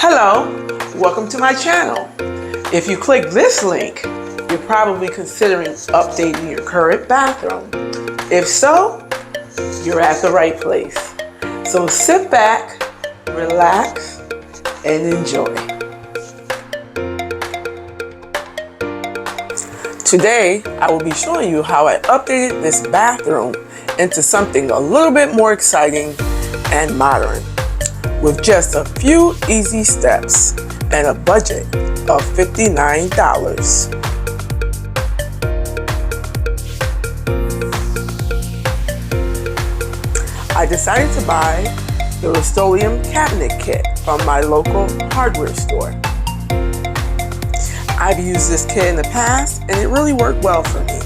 Hello, welcome to my channel. If you click this link, you're probably considering updating your current bathroom. If so, you're at the right place. So sit back, relax, and enjoy. Today, I will be showing you how I updated this bathroom into something a little bit more exciting and modern, with just a few easy steps and a budget of $59. I decided to buy the Rust-Oleum cabinet kit from my local hardware store. I've used this kit in the past and it really worked well for me.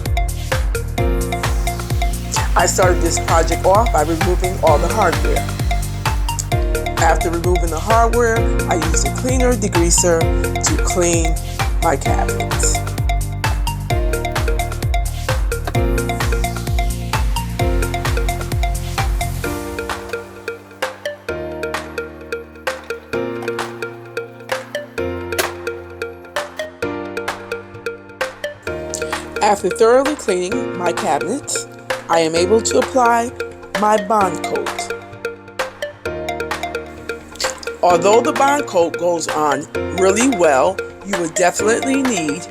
I started this project off by removing all the hardware. After removing the hardware, I used a cleaner degreaser to clean my cabinets. After thoroughly cleaning my cabinets, I am able to apply my bond coat. Although the bond coat goes on really well, you would definitely need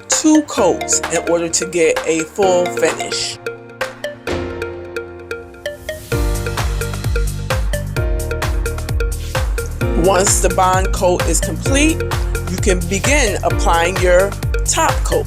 2 coats in order to get a full finish. Once the bond coat is complete, you can begin applying your top coat.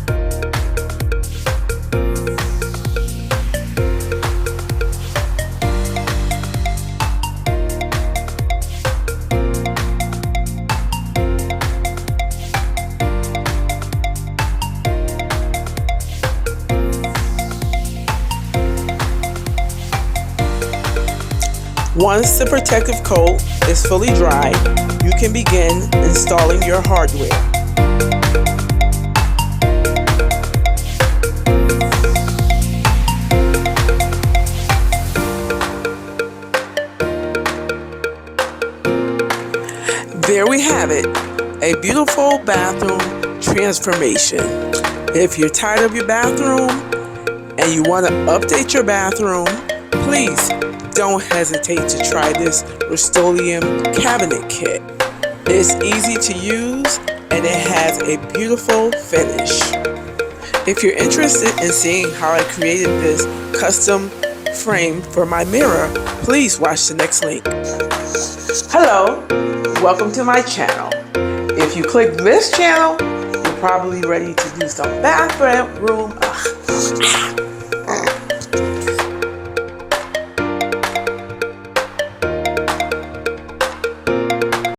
Once the protective coat is fully dry, you can begin installing your hardware. There we have it, a beautiful bathroom transformation. If you're tired of your bathroom and you want to update your bathroom, please don't hesitate to try this Rust-Oleum cabinet kit. It's easy to use and it has a beautiful finish. If you're interested in seeing how I created this custom frame for my mirror, please watch the next link. Hello, welcome to my channel. If you click this channel, you're probably ready to do some bathroom